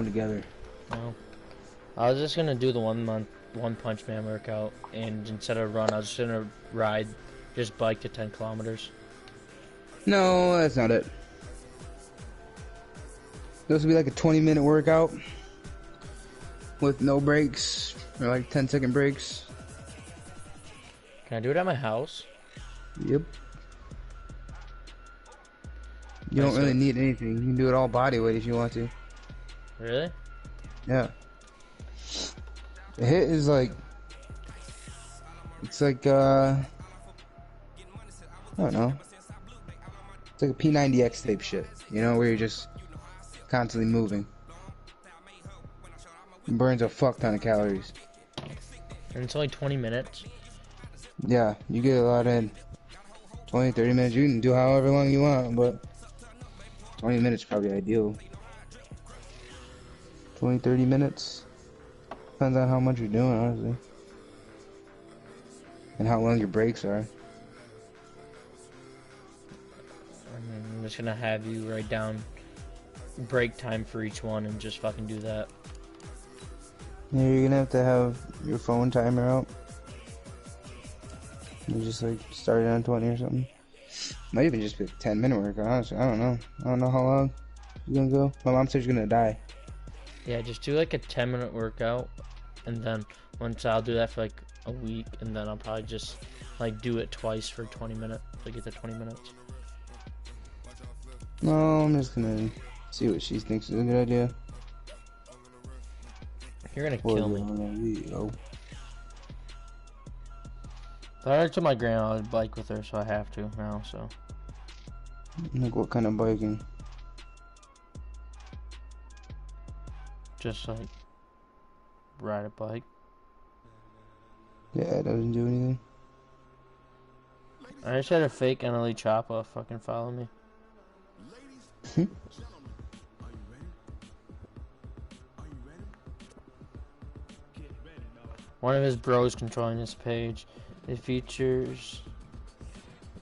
going together. Oh. I was just gonna do the One Punch Man workout, and instead of run, I was just gonna ride, just bike to 10 kilometers. No, that's not it. This will be like a 20-minute workout with no breaks, or like 10-second breaks. Can I do it at my house? Yep. You don't really need anything. You can do it all body weight if you want to. Really? Yeah. The hit is like, it's like I don't know. It's like a P90X type shit, you know, where you're just constantly moving. It burns a fuck ton of calories. And it's only 20 minutes. Yeah, you get a lot in 20, 30 minutes. You can do however long you want, but 20 minutes is probably ideal. 20, 30 minutes. Depends on how much you're doing, honestly. And how long your breaks are. I'm just gonna have you write down break time for each one and just fucking do that. Yeah, you're gonna have to have your phone timer out. You just like start it on 20 or something. Might even just be a 10-minute workout, honestly. I don't know. I don't know how long you're gonna go. My mom said you're gonna die. Yeah, just do like a 10-minute workout, and then once I'll do that for like a week, and then I'll probably just like do it twice for 20 minutes to get to 20 minutes. No, I'm just gonna see what she thinks is a good idea. You're gonna kill me. Oh. I already told my grandma I'd bike with her, so I have to now, so. Like what kind of biking? Just like ride a bike. Yeah, it doesn't do anything. I just had a fake NLE Choppa fucking follow me. One of his bros controlling his page. It features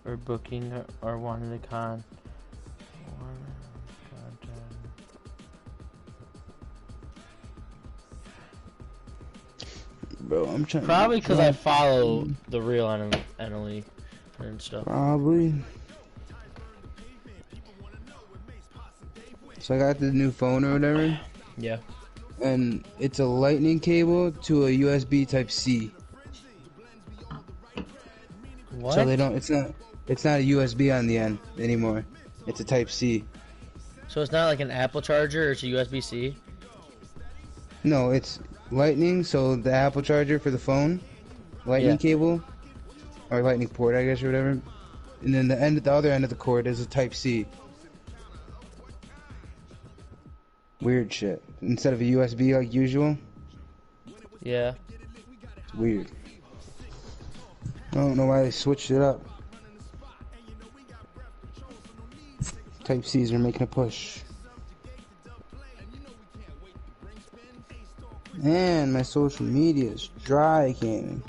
or booking or wanted to con. Bro, I'm trying. Probably because I follow the real NLE and stuff. Probably. So I got the new phone or whatever. Yeah. And it's a lightning cable to a USB type C. What? So they don't. It's not a USB on the end anymore. It's a type C. So it's not like an Apple charger, or it's a USB-C? No, it's lightning. So the Apple charger for the phone, lightning cable, or lightning port, I guess, or whatever. And then the other end of the cord is a type C. Weird shit. Instead of a USB like usual. Yeah. It's weird. I don't know why they switched it up. Type C's are making a push. And my social media is dry gaming.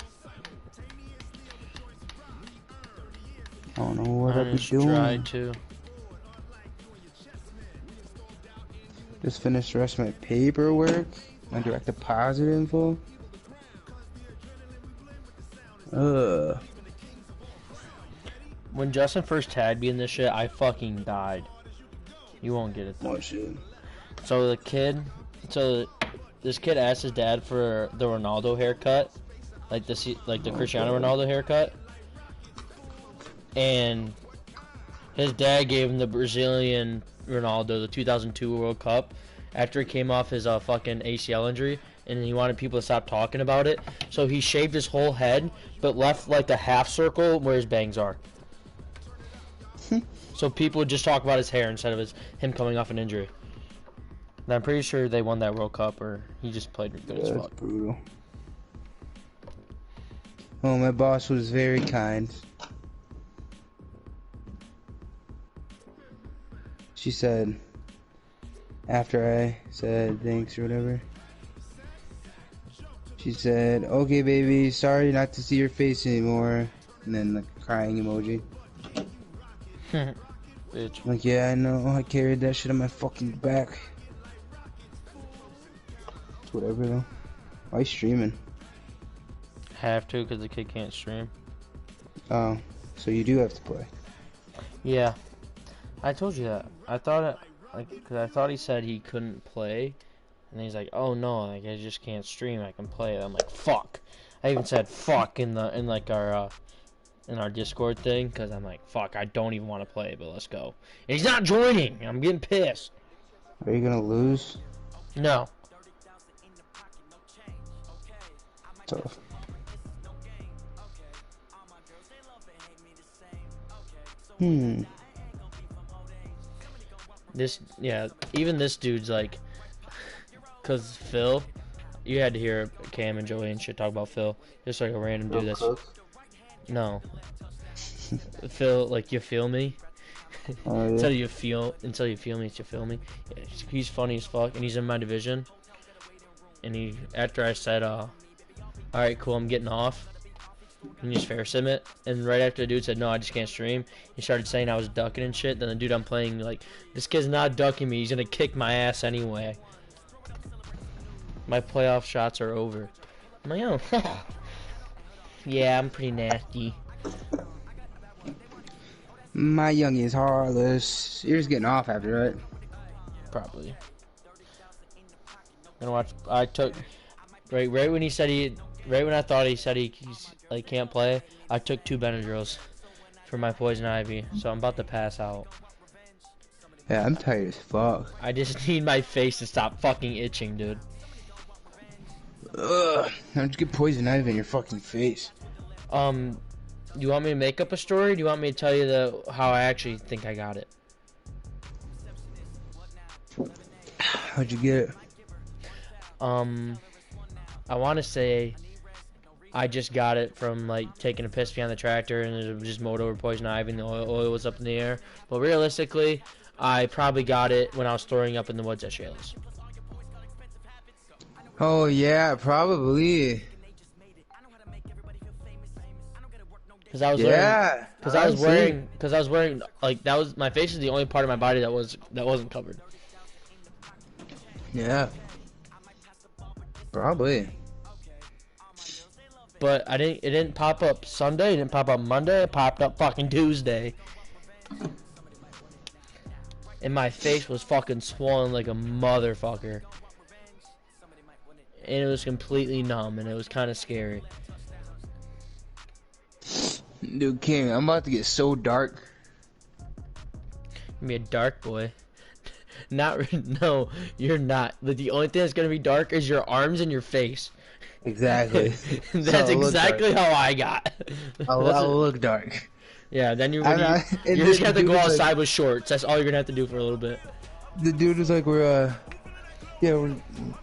I don't know what I'd be doing. Dry too. Just finished the rest of my paperwork, my direct deposit info. When Justin first tagged me in this shit, I fucking died. You won't get it though. What shit? So this kid asked his dad for the Ronaldo haircut, like the Cristiano Ronaldo haircut, and his dad gave him the Brazilian Ronaldo, the 2002 World Cup, after he came off his fucking ACL injury, and he wanted people to stop talking about it. So he shaved his whole head, but left like the half circle where his bangs are. So people would just talk about his hair instead of him coming off an injury. And I'm pretty sure they won that World Cup, or he just played good as fuck. That's brutal. Oh, my boss was very kind. She said, after I said thanks or whatever, she said, okay baby, sorry not to see your face anymore, and then like crying emoji. Bitch. Like, yeah, I know, I carried that shit on my fucking back. It's whatever though. Why streaming? Have to, because the kid can't stream. Oh, so you do have to play. Yeah, I told you that. I thought it, like, cause I thought he said he couldn't play, and he's like, "Oh no, like I just can't stream. I can play." I'm like, "Fuck!" I even said "fuck" in our Discord thing, cause I'm like, "Fuck, I don't even want to play, but let's go." And he's not joining. I'm getting pissed. Are you gonna lose? No. Tough. Even this dude's like, cause Phil, you had to hear Cam and Joey and shit talk about Phil, just like a random dude that's, no, Phil, like, you feel me? Oh, yeah. until you feel me, you feel me? Yeah, he's funny as fuck, and he's in my division, and after I said, alright, cool, I'm getting off, and you just fair sim it, and right after the dude said, no, I just can't stream, he started saying I was ducking and shit. Then the dude I'm playing, like, this kid's not ducking me, he's gonna kick my ass anyway. My playoff shots are over. I'm like, oh, yeah, I'm pretty nasty. My young is heartless. You're just getting off after, right? Probably. Gonna watch, I took, right when he said right when I thought he said he's like can't play, I took 2 Benadryls for my poison ivy, so I'm about to pass out. Yeah, I'm tired as fuck. I just need my face to stop fucking itching, dude. Ugh. How did you get poison ivy in your fucking face? Do you want me to make up a story? Or do you want me to tell you how I actually think I got it? How'd you get it? I want to say I just got it from like taking a piss behind the tractor and it was just mowed over poison ivy and the oil was up in the air. But realistically, I probably got it when I was throwing up in the woods at Shayla's. Oh yeah, probably. Cause I was wearing like that was my face is the only part of my body that wasn't covered. Yeah. Probably. But it didn't pop up Sunday, it didn't pop up Monday, it popped up fucking Tuesday. And my face was fucking swollen like a motherfucker. And it was completely numb and it was kind of scary. Dude, King, I'm about to get so dark. Be a dark boy. No, you're not. The only thing that's gonna be dark is your arms and your face. Exactly. That's so exactly how I got. I'll look dark. Yeah, then you're just gonna have to go outside like, with shorts. That's all you're gonna have to do for a little bit. The dude was like, we're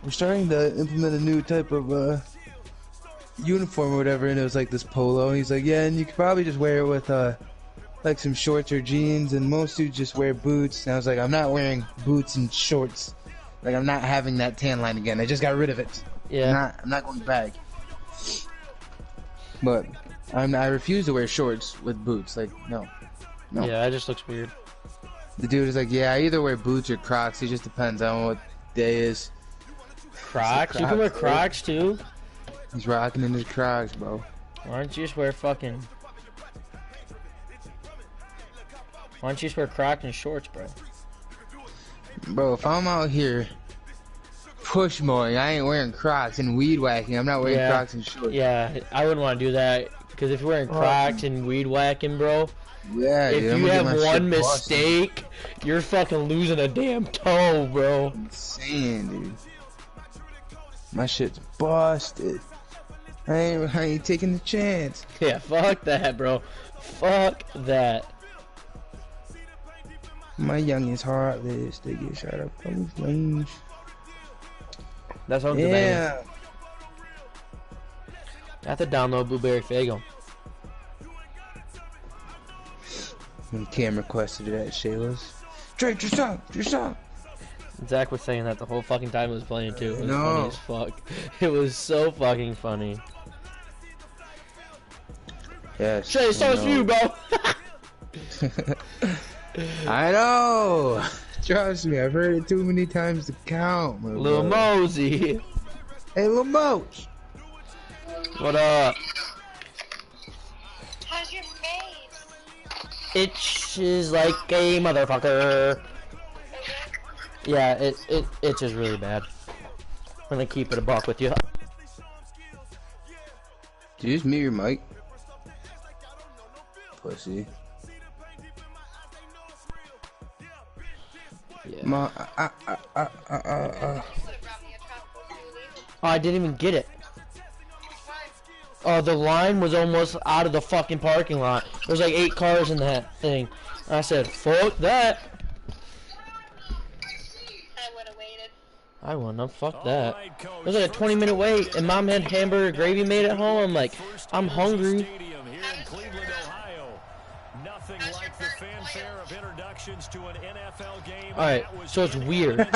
starting to implement a new type of uniform or whatever, and it was like this polo. And he's like, yeah, and you could probably just wear it with like some shorts or jeans, and most dudes just wear boots. And I was like, I'm not wearing boots and shorts. Like, I'm not having that tan line again. I just got rid of it. Yeah. I'm not going back. But I refuse to wear shorts with boots. Like, no. Yeah, that just looks weird. The dude is like, yeah, I either wear boots or Crocs. It just depends on what day is. Crocs? You can wear Crocs too? He's rocking in his Crocs, bro. Why don't you just wear fucking... Why don't you just wear Crocs and shorts, bro? Bro, if I'm out here push mowing, I ain't wearing Crocs and weed whacking. I'm not wearing Crocs and shorts. Yeah, I wouldn't want to do that. Because if you're wearing Crocs and weed whacking, bro... Yeah, if dude, you have one mistake, you're fucking losing a damn toe, bro. Insane, dude. My shit's busted. I ain't taking the chance. Yeah, fuck that, bro. Fuck that. My young is heartless. They get shot up close range. That's on yeah. I have to download Blueberry Fago. When Cam requested it at Shayla's. Drake, your song. Zach was saying that the whole fucking time it was playing too. It was funny as fuck. It was so fucking funny. Yes. Shay, so it's you, bro. I know. Trust me, I've heard it too many times to count, Lil Mosey. Hey, Lamoch. What up? How's your face? Itches like a motherfucker. Yeah, it itches really bad. I'm gonna keep it a buck with you. Did you just mute your mic? Pussy. Yeah. Oh, I didn't even get it. Oh, the line was almost out of the fucking parking lot. There was like 8 cars in that thing. I said, fuck that. I would have waited. I wouldn't have. Fuck that. It was like a 20-minute wait, and Mom had hamburger gravy made at home. I'm like, I'm hungry. Alright, so it's weird.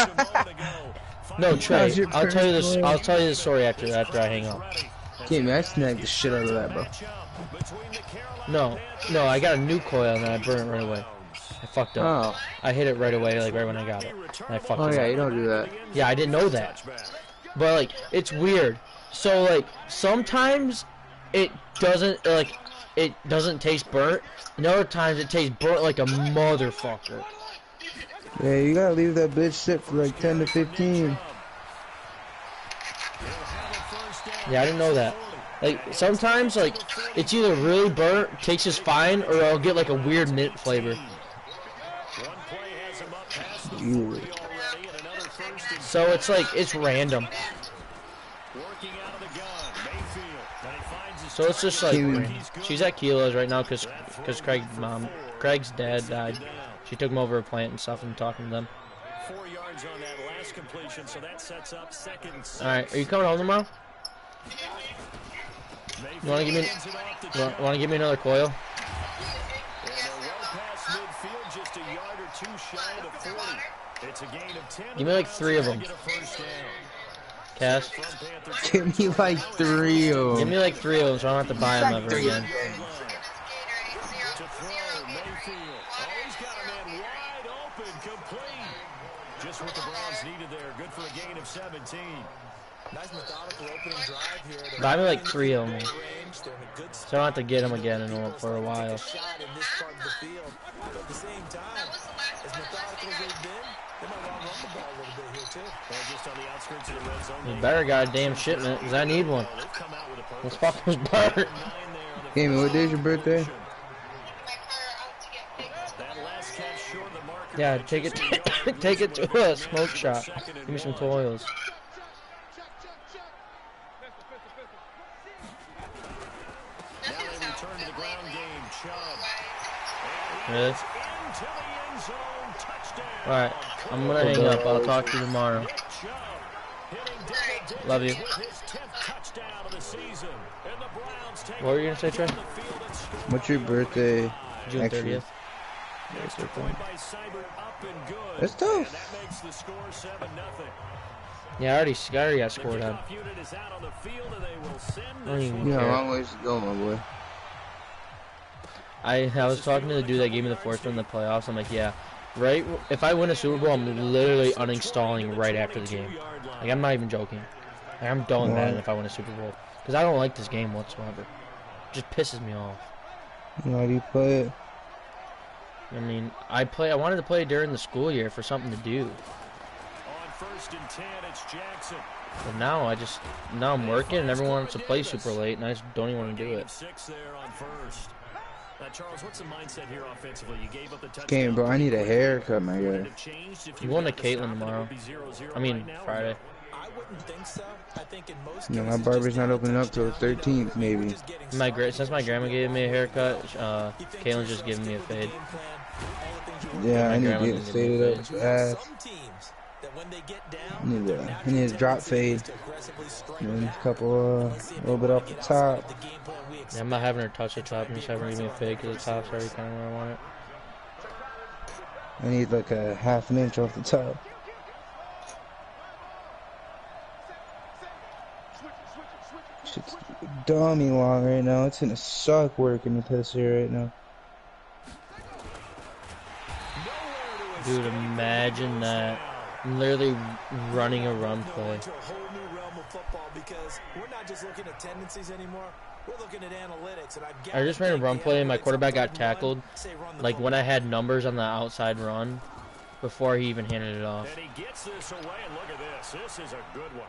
No, Trey, I'll tell you this. I'll tell you the story after I hang up. Okay, man, I snagged the shit out of that, bro. No, I got a new coil and I burned it right away. I fucked up. Oh. I hit it right away, like right when I got it. And I fucked Oh it yeah, up. you don't do that. Yeah, I didn't know that. But like, it's weird. So like, sometimes it doesn't taste burnt. And other times it tastes burnt like a motherfucker. Yeah, you gotta leave that bitch sit for like 10 to 15. Yeah, I didn't know that. Like, sometimes, like, it's either really burnt, tastes just fine, or I'll get, like, a weird mint flavor. Ew. So it's, like, it's random. So it's just, like, she's at Kilo's right now because Craig's dad died. She took him over a plant and stuff and talking to them. 4 yards on that last completion, so that sets up 2nd and 6. Alright, are you coming home tomorrow? You wanna give me another coil? Give me like 3 of them. Cass? Give me like 3 of them. Give me like 3 of them so I don't have to buy them ever again. Just what the Browns needed there. Good for a gain of 17. Nice methodical opening drive here. Buy me like 3 of them. So I don't have to get them again for a while. You better goddamn shipment, because I need one. This fucker's burnt. Amy, what day is your birthday? Yeah, take it take it to a smoke shop. Give me some coils. Really? Alright, I'm gonna hang up. I'll talk to you tomorrow. Love you. What were you gonna say, Trey? What's your birthday? June 30th. That's tough. Yeah, I already got scored on. I don't even You got a care. long ways to go, my boy. I was talking to the dude that gave me the 4th one in the playoffs. I'm like, yeah, right. If I win a Super Bowl, I'm literally uninstalling right after the game. Like, I'm not even joking. Like, I'm done with that if I win a Super Bowl because I don't like this game whatsoever. It just pisses me off. How do you play it? I mean, I wanted to play during the school year for something to do. On 1st and 10, it's Jackson. But now I'm working and everyone wants to play super late and I just don't even want to do it. 6 there on 1st. Charles, what's the mindset here offensively? You gave up the touchdown. Game, bro, I need a haircut, my guy. You going to Caitlin tomorrow? I mean, Friday. I wouldn't think so. I think in most No, my barber's not opening up till the 13th, maybe. Since my grandma gave me a haircut, Caitlin's just giving me a fade. Yeah, I need to get faded up fast. I need a drop fade. And a couple, a little bit off the top. Yeah, I'm not having her touch the top. I'm just having her give me a fade because the top's already kind of where I want it. I need like a half an inch off the top. Shit's dummy long right now. It's gonna suck working with this here right now. Dude, imagine that. I'm literally running a run play. Into a whole new realm of football because we're not just looking at tendencies anymore. We're looking at analytics, and I just ran a run play and my quarterback got tackled. Like when I had numbers on the outside run before he even handed it off. And he gets this away, and look at this. This is a good one.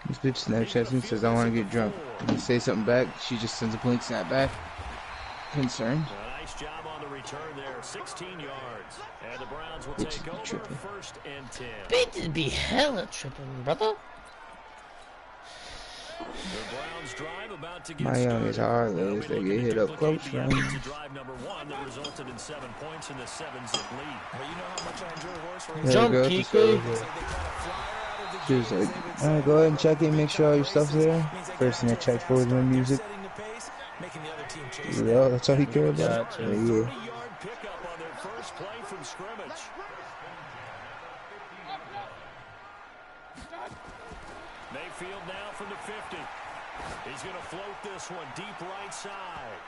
This bitch Snapchats me, says I want to get drunk. And you say something back, she just sends a blink snap back. Concerned. Nice job on the return there, 16 yards. And the Browns will take over tripping. 1st and 10. Bitches be hella tripping, brother. The Browns drive about to get My youngest are those that get hit up close range. Drive number 1 that resulted in 7 points in the 7-zip lead. Well, you know how much I enjoy horse racing. Jump, Kiki. She was like, alright, go ahead and check in, make sure all your stuff's there. First thing I checked for was my music. Yeah, that's all he cared about. Gotcha. Yeah. Yard pickup on their first play from scrimmage. Mayfield now from the 50. He's going to float this one deep right side.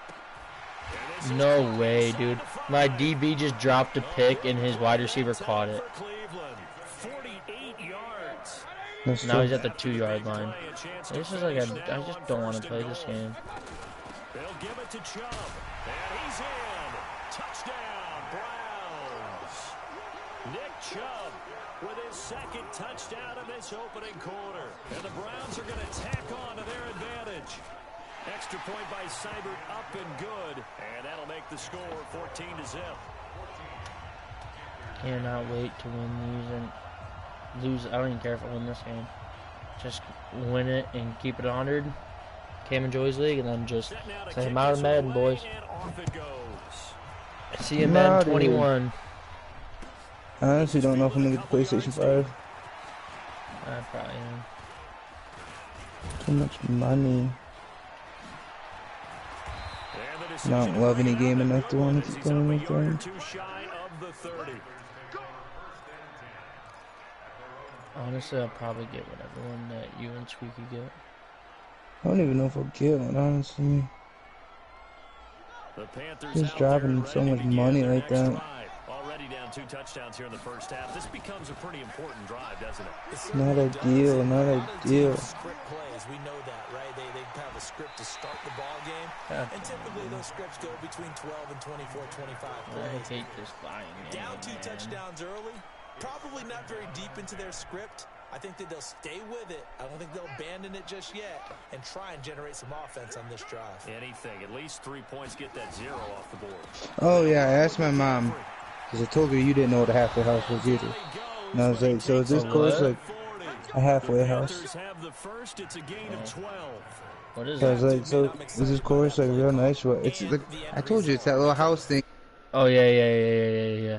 No way, dude. My DB just dropped a pick and his wide receiver caught it. 48 yards. That's Now true. he's at the 2-yard line. This is like I just don't want to play this game. They'll give it to Chubb. And he's in. Touchdown, Browns. Nick Chubb with his 2nd touchdown of this opening quarter. And the Browns are going to tack on to their advantage. Extra point by Seibert up and good. And that'll make the score 14-0. Cannot wait to win these and lose. I don't even care if I win this game. Just win it and keep it 100. Cam and Joy's League, and then just say I'm out of Madden, boys. See you in Madden 21. I honestly don't know if I'm gonna get the PlayStation 5. I probably am. Too much money. I don't love any game enough to want to keep playing with them. Honestly, I'll probably get whatever one that you and Squeaky get. I don't even know if I'll get one, honestly. Just dropping so much money like that. Already down 2 touchdowns here in the first half. This becomes a pretty important drive, doesn't it? It's not ideal, not ideal. Script plays, we know that, right? They have a script to start the ball game, and typically those scripts go between 12 and 24, 25 plays. I hate this flying game, Down 2 touchdowns early, probably not very deep into their script. I think that they'll stay with it. I don't think they'll abandon it just yet and try and generate some offense on this drive. Anything, at least 3 points, get that 0 off the board. Oh yeah, I asked my mom, because I told her you didn't know what a halfway house was either. And I was like, so is this course like a halfway house? What is So I was that? like, so is this course like real nice? What? It's like, I told you, it's that little house thing. Oh, yeah.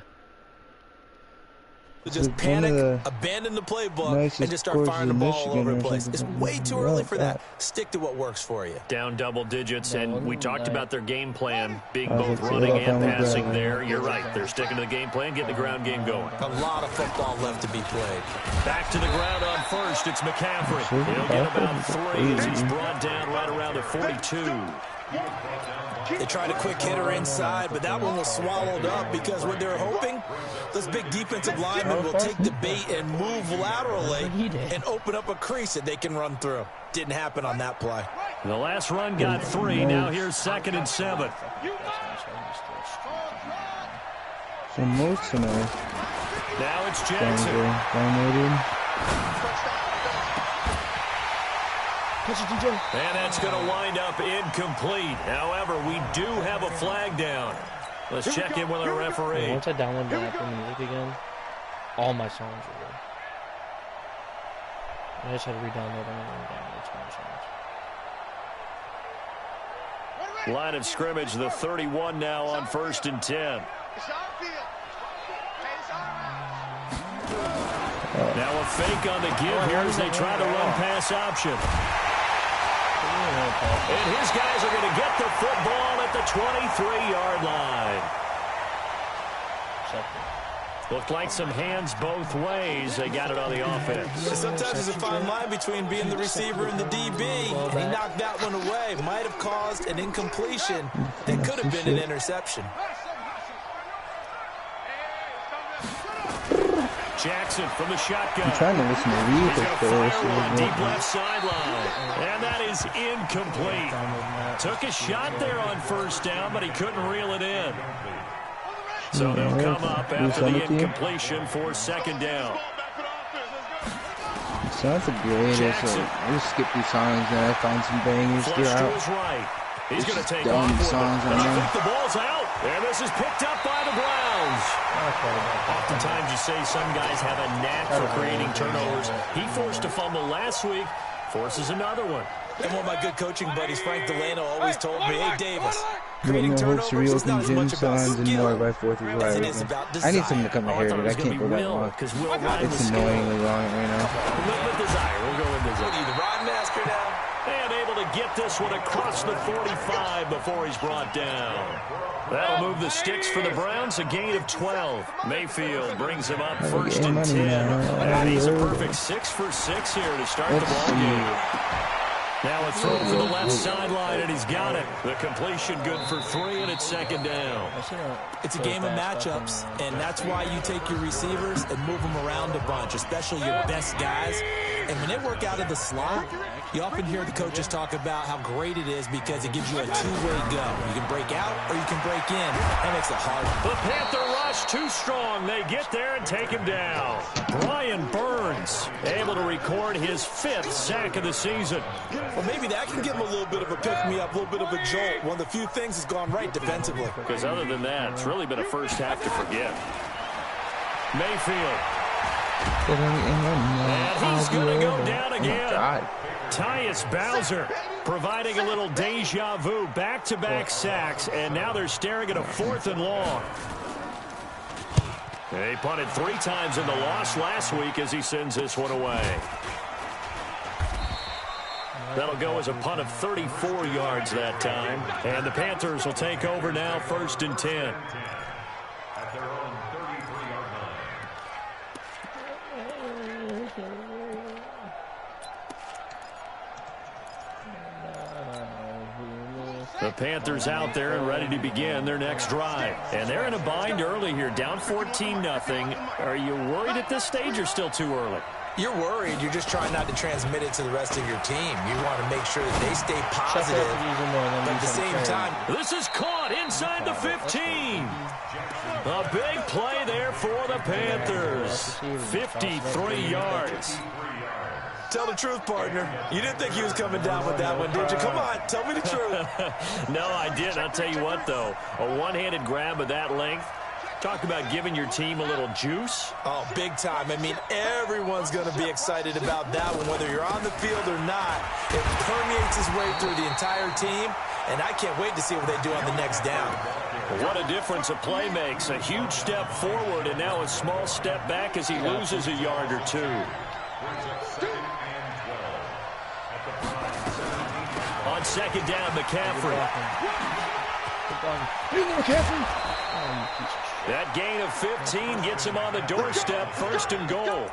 Just It's panic, one of the abandon the playbook, nicest and just start courses firing the in ball all Michigan over or the place. something. It's way too Yeah, early for that. that. Stick to what works for you. Down double digits, No, and we no, talked no. about their game plan being I was both like, so running that and time we passing got- there. You're right. They're sticking to the game plan, getting the ground game going. A lot of football left to be played. Back to the ground on first. It's McCaffrey. He'll get about 3 as he's brought down right around the 42. They tried a quick hitter inside, but that one was swallowed up because what they're hoping, those big defensive linemen will take the bait and move laterally and open up a crease that they can run through. Didn't happen on that play. The last run got 3. Now here's 2nd and 7. So most tonight, Now it's Jackson. dominated. And that's going to wind up incomplete. However, we do have a flag down. Let's check in with our referee. Once I download the Apple Music again, all my songs are there. I just had to re-download them and download some more songs. Line of scrimmage, the 31 now on 1st and 10. Now a fake on the give here as they try to run pass option. And his guys are going to get the football at the 23-yard line. Looked like some hands both ways. They got it on the offense. Sometimes there's a fine line between being the receiver and the DB, and he knocked that one away. Might have caused an incompletion that could have been an interception. Jackson from the shotgun. I'm trying to listen to He's Reed. going to fire one deep left sideline. And that is incomplete. Took a shot there on first down, but he couldn't reel it in. So they'll come up after the incompletion for second down. Sounds the greatest. I just skip these songs and I find some bangers throughout. Right. He's going to take dumb off songs with it. I know. The ball's out. And this is picked up by the Browns. Oftentimes you say some guys have a knack for creating turnovers. He forced a fumble last week, forces another one. And one of my good coaching buddies, Frank Delano, always told me, hey, Davis, No creating more turnovers is not as Gym much about songs and more skill by 4th and as it is 5. about I desire. need something to cut my hair, but I can't go that long. It's annoyingly long right now. A little bit desire. We'll go with desire. What are you, the rod master now? And able to get this one across the 45 before he's brought down. That'll move the sticks for the Browns, a gain of 12. Mayfield brings him up first and 10. And he's a perfect 6 for 6 here to start the ball game. Now a throw for the left sideline, and he's got it. The completion good for 3, and it's second down. It's a game of matchups, and that's why you take your receivers and move them around a bunch, especially your best guys. And when they work out of the slot, you often hear the coaches talk about how great it is because it gives you a two-way go. You can break out or you can break in. That makes it hard. The Panther rush too strong. They get there and take him down. Brian Burns able to record his 5th sack of the season. Well, maybe that can give him a little bit of a pick-me-up, a little bit of a jolt. One of the few things that's gone right defensively. Because other than that, it's really been a first half to forget. Mayfield. And he's going to go down again. Tyus Bowser providing a little deja vu, back-to-back sacks, and now they're staring at a 4th and long. They punted 3 times in the loss last week as he sends this one away. That'll go as a punt of 34 yards that time, and the Panthers will take over now, 1st and 10. The Panthers out there and ready to begin their next drive. And they're in a bind early here, down 14-0. Are you worried at this stage or still too early? You're worried. You're just trying not to transmit it to the rest of your team. You want to make sure that they stay positive, but at the same time. This is caught inside the 15. A big play there for the Panthers. 53 yards. Tell the truth, partner. You didn't think he was coming down with that one, did you? Come on, tell me the truth. No, I didn't. I'll tell you what, though. A one-handed grab of that length. Talk about giving your team a little juice. Oh, big time. I mean, everyone's going to be excited about that one, whether you're on the field or not. It permeates its way through the entire team, and I can't wait to see what they do on the next down. What a difference a play makes. A huge step forward and now a small step back as he loses a yard or 2. On second down, McCaffrey. That gain of 15 gets him on the doorstep, 1st and goal.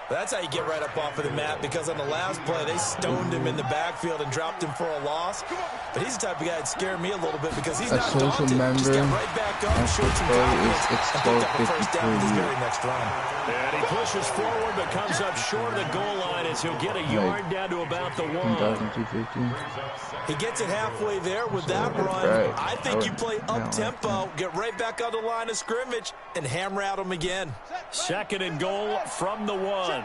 That's how you get right up off of the mat, because on the last play, they stoned him in the backfield and dropped him for a loss. But he's the type of guy that scared me a little bit because he's not daunted. Just got right back up, showed some confidence, and picked up a first down with his very next run. And he pushes forward but comes up short of the goal line as he'll get a yard down to about the 1. He gets it halfway there with that run. I think you play up-tempo, get right back on the line of scrimmage, and hammer at him again. 2nd and goal from the 1.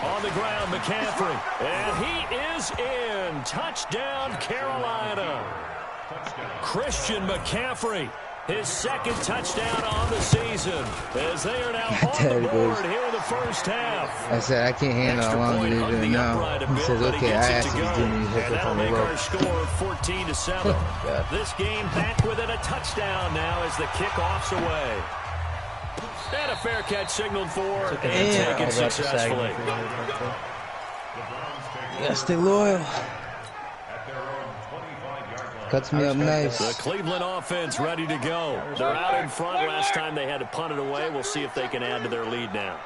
On the ground, McCaffrey. And he is in. Touchdown, Carolina. Christian McCaffrey. His 2nd touchdown on the season as they are now on the board here in the first half. I said, I can't handle how long it is right now. He says, okay, I asked you to give me a hiccup on the road. Our score 14-7. This game back within a touchdown now as the kickoff's away. And a fair catch signaled for and taken successfully. Yeah, stay loyal. Cuts me up nice. The Cleveland offense ready to go. They're out in front. Last time they had to punt it away. We'll see if they can add to their lead now.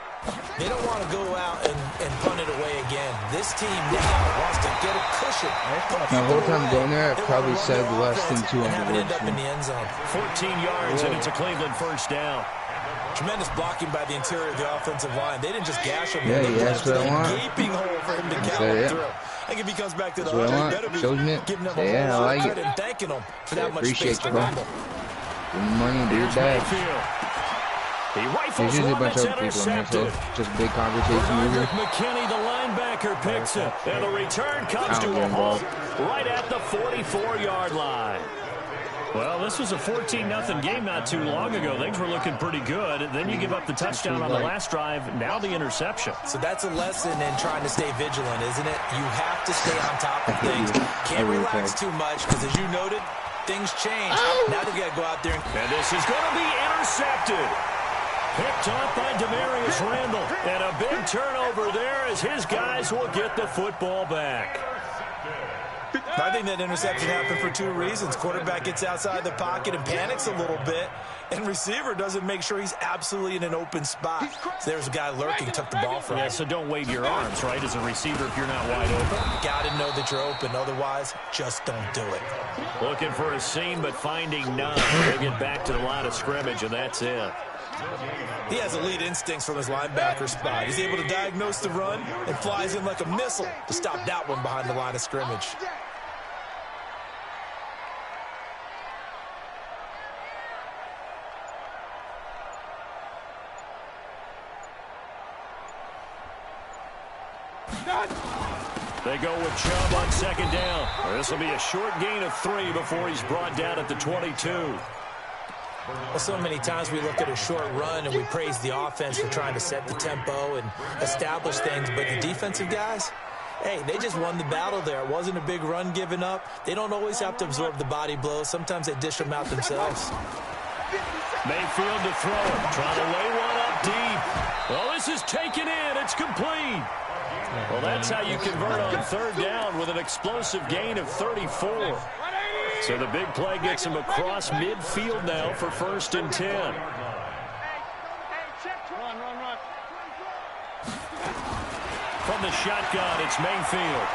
They don't want to go out and punt it away again. This team now wants to get a cushion. The whole time going there, I probably said less than 200 have it end words. up in the end zone. 14 yards, and it's a Cleveland first down. Tremendous blocking by the interior of the offensive line. They didn't just gash him. Yeah, they that's what I want. gaping hole for him to gallop through. I think if he comes back to the That's what I want. better be Shows me. giving them a Yeah, I whole lot like of it. credit and thanking them for that much Appreciate space to you, bro. rumble. Good morning, dude. Dad. He There's rifles usually a one bunch that's of other people in there, so intercepted. just big conversation over. McKinney, the linebacker, picks it. And the return comes to a halt right at the 44-yard line. Well, this was a 14-0 game not too long ago. Things were looking pretty good. Then you give up the touchdown on the last drive. Now the interception. So that's a lesson in trying to stay vigilant, isn't it? You have to stay on top of things. Can't relax too much because, as you noted, things change. Now they've got to go out there. And this is going to be intercepted. Picked off by Demarius Randall. And a big turnover there as his guys will get the football back. I think that interception happened for two reasons. Quarterback gets outside the pocket and panics a little bit, and receiver doesn't make sure he's absolutely in an open spot. So there's a guy lurking, took the ball from him. Yeah, so don't wave your arms, right, as a receiver if you're not wide open. Got to know that you're open. Otherwise, just don't do it. Looking for a seam, but finding none. He'll get back to the line of scrimmage, and that's it. He has elite instincts from his linebacker spot. He's able to diagnose the run and flies in like a missile to stop that one behind the line of scrimmage. They go with Chubb on second down. This will be a short gain of 3 before he's brought down at the 22. Well, so many times we look at a short run and we praise the offense for trying to set the tempo and establish things, but the defensive guys, hey, they just won the battle there. It wasn't a big run given up. They don't always have to absorb the body blows. Sometimes they dish them out themselves. Mayfield to throw it. Trying to lay one up deep. Well, this is taken in. It's complete. Well, that's how you convert on third down with an explosive gain of 34. So the big play gets him across midfield now for 1st and 10. From the shotgun, it's Mayfield.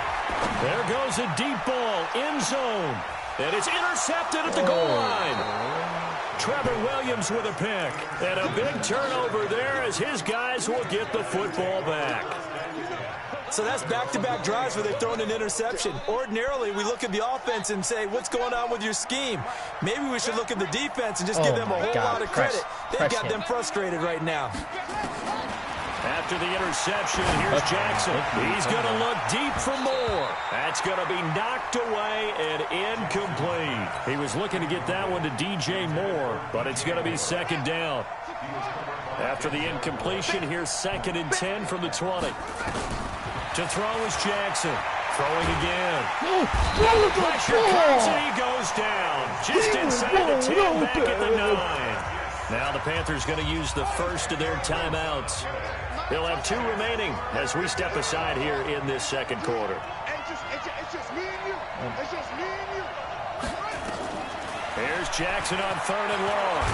There goes a deep ball, end zone. And it's intercepted at the goal line. Trevor Williams with a pick. And a big turnover there as his guys will get the football back. So that's back-to-back drives where they've thrown an interception. Ordinarily, we look at the offense and say, what's going on with your scheme? Maybe we should look at the defense and just give them a whole lot of credit. They've got them frustrated right now. After the interception, here's Jackson. He's going to look deep for more. That's going to be knocked away and incomplete. He was looking to get that one to DJ Moore, but it's going to be 2nd down. After the incompletion, here's 2nd and 10 from the 20. To throw is Jackson. Throwing again. Pressure comes and he goes down. Just inside the 10, back at the 9. Now the Panthers going to use the first of their timeouts. They'll have 2 remaining as we step aside here in this 2nd quarter. It's just me and you. It's just me and you. Here's Jackson on 3rd and long.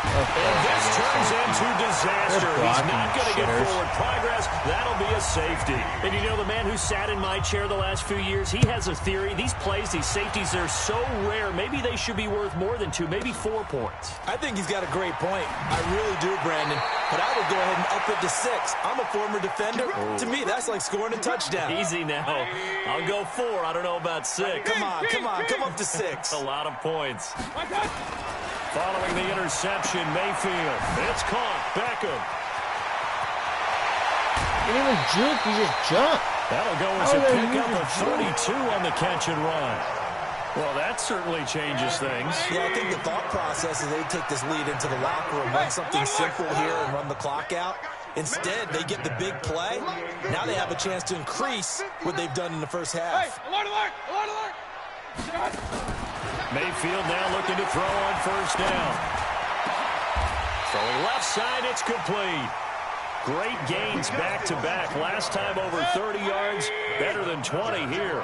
And this turns into disaster. He's not going to get forward progress. That'll be a safety. And you know, the man who sat in my chair the last few years, he has a theory. These plays, these safeties, they're so rare. Maybe they should be worth more than 2, maybe 4 points. I think he's got a great point. I really do, Brandon. But I would go ahead and up it to 6. I'm a former defender. To me, that's like scoring a touchdown. Easy now. I'll go 4. I don't know about 6. Come on. Come up to 6. A lot of points. Following the interception, Mayfield. It's caught. Beckham. He didn't even juke, he just jumped. That'll go as a pickup of 32 on the catch and run. Well, that certainly changes things. Yeah, I think the thought process is they take this lead into the locker room, run something simple here and run the clock out. Instead, they get the big play. Now they have a chance to increase what they've done in the first half. Mayfield now looking to throw on 1st down. Throwing left side, it's complete. Great gains back-to-back. Last time over 30 yards, better than 20 here.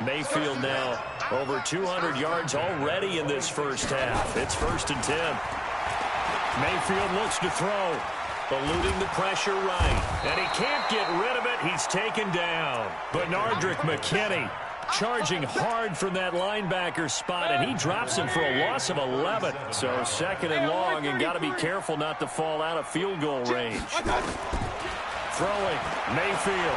Mayfield now Over 200 yards already in this first half. It's 1st and 10. Mayfield looks to throw. Eluding the pressure right. And he can't get rid of it. He's taken down. But Nardrick McKinney charging hard from that linebacker spot, and he drops him for a loss of 11. So 2nd and long, and got to be careful not to fall out of field goal range. Throwing, Mayfield.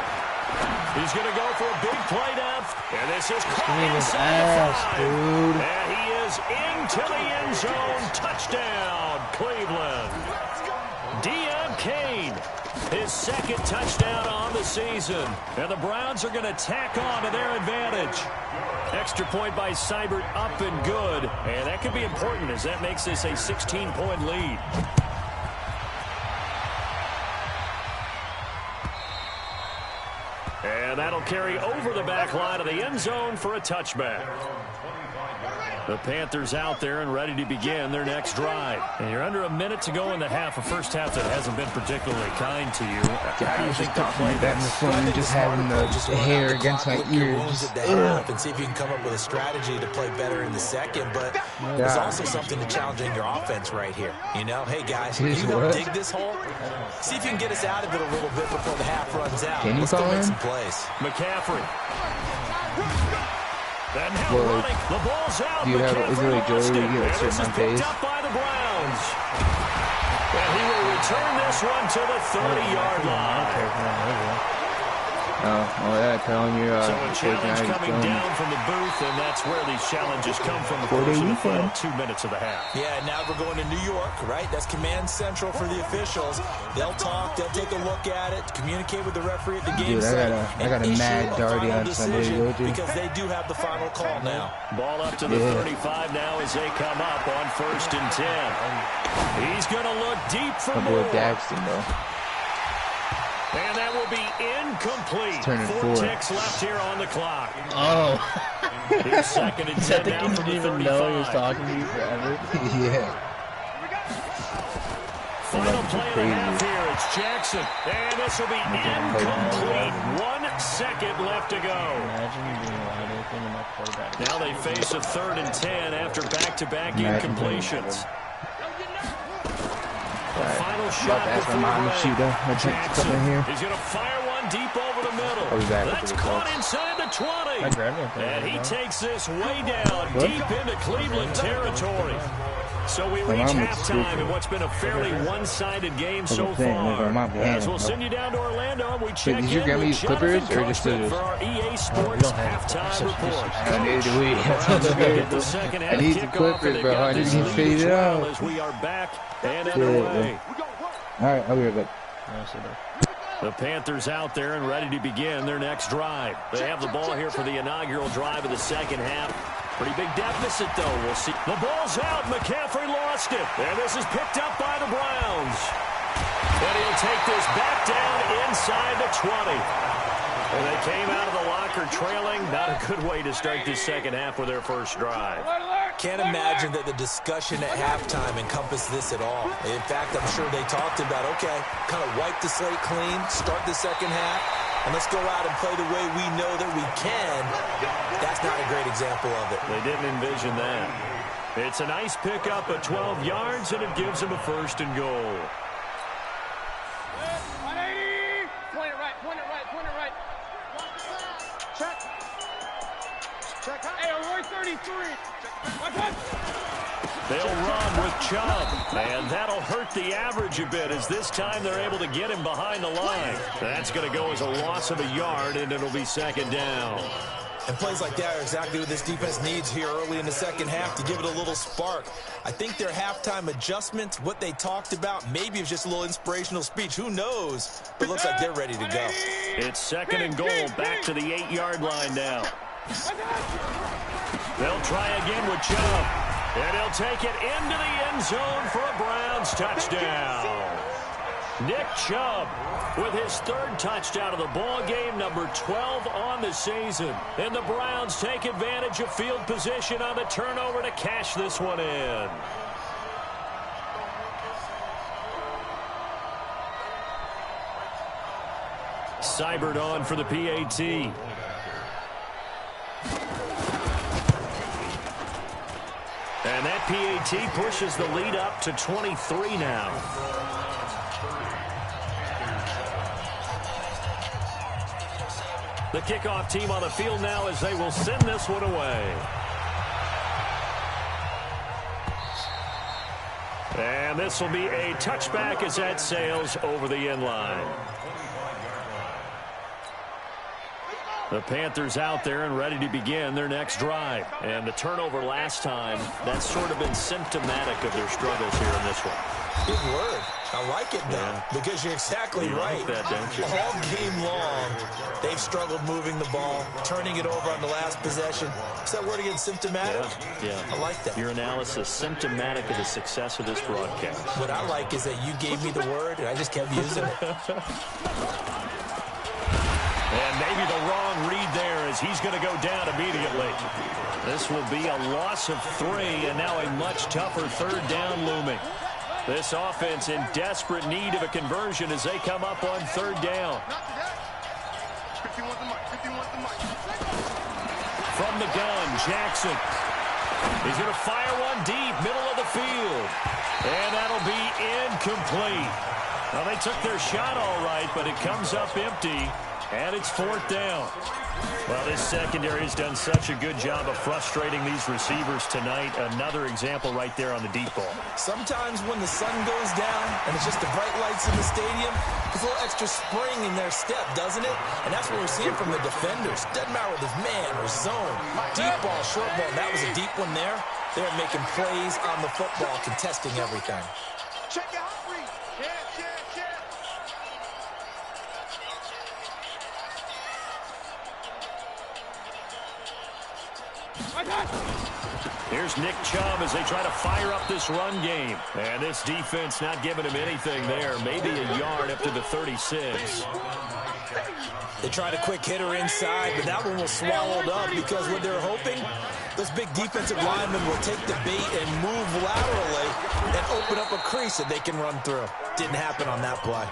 He's going to go for a big play down. And this is caught inside the 5. Dude. And he is into the end zone. Touchdown, Cleveland. Deon Cain, his 2nd touchdown on the season. And the Browns are going to tack on to their advantage. Extra point by Seibert, up and good. And that could be important as that makes this a 16-point lead. And that'll carry over the back line of the end zone for a touchback. The Panthers out there and ready to begin their next drive. And you're under a minute to go in the half. A first half that hasn't been particularly kind to you. How do you think they'll play that in the phone? Just having the hair against my ears. And see if you can come up with a strategy to play better in the second. But there's also something to challenging your offense right here. You know, hey guys, you don't dig this hole. See if you can get us out of it a little bit before the half runs out. Can you Let's go call make him? some plays. McCaffrey. And now running. The ball's out. Do you have, is it like Joey where you get like certain days? Up by the Browns. And he will return this one to the 30-yard line. Oh, yeah, telling you. So a challenge coming down from the booth, and that's where these challenges come from, of course, in the final 2 minutes of the half. Yeah, now we're going to New York, right? That's command central for the officials. They'll talk, they'll take a look at it, communicate with the referee at the game site. I got a mad Darty on Sunday, because they do have the final call now. Ball up to the 35 now as they come up on 1st and 10. He's going to look deep for more. Daxton, though. And that will be incomplete. 4 ticks left here on the clock. Oh. Here's 2nd and 10 now from the 35. Didn't even know he was talking to you forever. Yeah. Final play of the half here. It's Jackson. And this will be incomplete. 1 second left to go. Imagine being wide open and my quarterback. Now they face a 3rd and 10 after back-to-back incompletions. Final shot before Jackson. He's going to fire one deep over the middle. That's caught inside the 20. And he takes this way down, deep into Cleveland territory. So we reach halftime in what's been a fairly one-sided game so far. As we'll send you down to Orlando, we check in with Jonathan Cushman for our EA Sports halftime report. I need the Clippers, bro. I need to get faded out. As we are back and underway. All right, I'll be right back. The Panthers out there and ready to begin their next drive. They have the ball here for the inaugural drive of the second half. Pretty big deficit, though. We'll see. The ball's out. McCaffrey lost it. And this is picked up by the Browns. And he'll take this back down inside the 20. And they came out of the locker trailing. Not a good way to start this second half with their first drive. Can't imagine that the discussion at halftime encompassed this at all. In fact, I'm sure they talked about, okay, kind of wipe the slate clean, start the second half, and let's go out and play the way we know that we can. That's not a great example of it. They didn't envision that. It's a nice pickup at 12 yards, and it gives them a 1st and goal. 180. Point it right, point it right, point it right. Check. Check. Hey, Roy 33. They'll run with Chubb, and that'll hurt the average a bit as this time they're able to get him behind the line. That's going to go as a loss of a yard, and it'll be 2nd down. And plays like that are exactly what this defense needs here early in the second half to give it a little spark. I think their halftime adjustments, what they talked about, maybe it was just a little inspirational speech. Who knows? But it looks like they're ready to go. It's 2nd and goal, back to the 8-yard line now. They'll try again with Chubb. And he'll take it into the end zone for a Browns touchdown. Nick Chubb with his 3rd touchdown of the ball game, number 12 on the season. And the Browns take advantage of field position on the turnover to cash this one in. Seibert on for the PAT. And that PAT pushes the lead up to 23 now. The kickoff team on the field now as they will send this one away. And this will be a touchback as that sails over the end line. The Panthers out there and ready to begin their next drive. And the turnover last time, that's sort of been symptomatic of their struggles here in this one. Good word. I like it, though, because you're exactly right. Like that, don't you? All game long, they've struggled moving the ball, turning it over on the last possession. Is that word again, symptomatic? Yeah. I like that. Your analysis, symptomatic of the success of this broadcast. What I like is that you gave me the word, and I just kept using it. And maybe the wrong read there as he's going to go down immediately. This will be a loss of 3, and now a much tougher third down looming. This offense in desperate need of a conversion as they come up on third down. From the gun, Jackson. He's going to fire one deep, middle of the field. And that'll be incomplete. Well, they took their shot all right, but it comes up empty. And it's fourth down. Well, this secondary has done such a good job of frustrating these receivers tonight. Another example right there on the deep ball. Sometimes when the sun goes down and it's just the bright lights in the stadium, there's a little extra spring in their step, doesn't it? And that's what we're seeing from the defenders. Doesn't matter whether it's man or zone. Deep ball, short ball. That was a deep one there. They're making plays on the football, contesting everything. Check your hot read. Yeah. Here's Nick Chubb as they try to fire up this run game. And this defense not giving him anything there. Maybe a yard up to the 36. They tried a quick hitter inside, but that one was swallowed up because what they're hoping, those big defensive linemen will take the bait and move laterally and open up a crease that they can run through. Didn't happen on that play.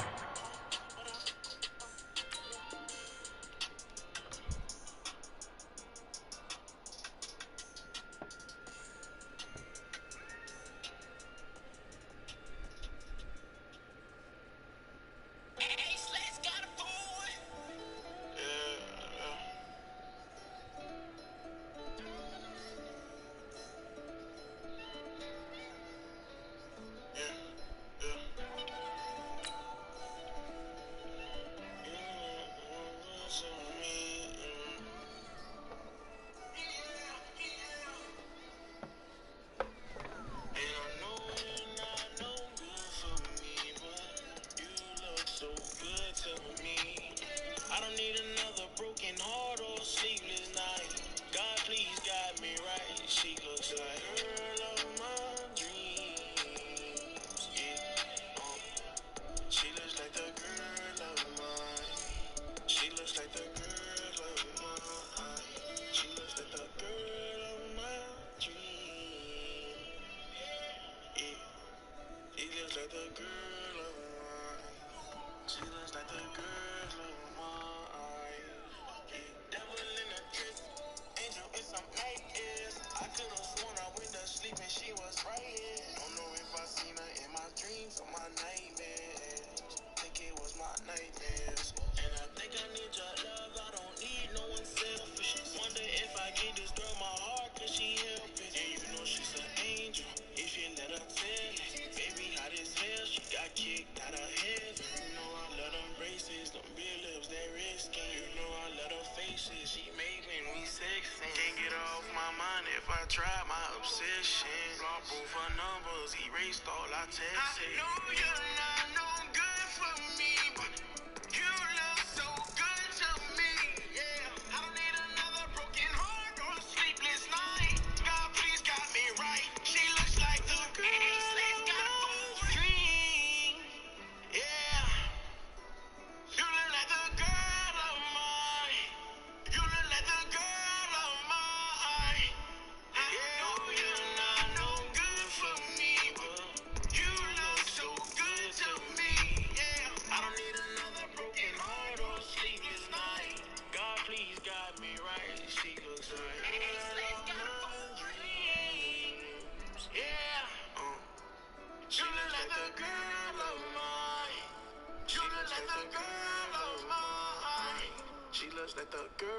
She looks like the girl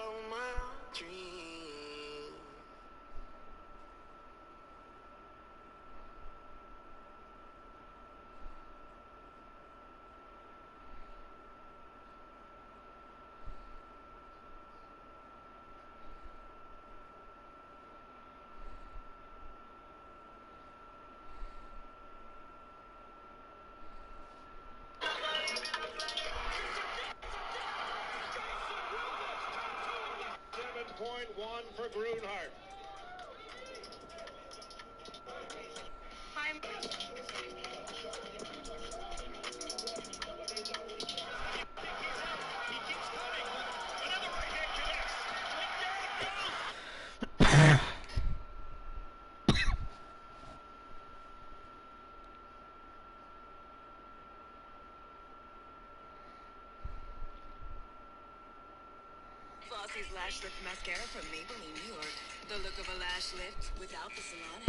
of my dreams. One for Grunhart. Flossie's Lash Lift Mascara from Maybelline, New York. The look of a lash lift without the salon.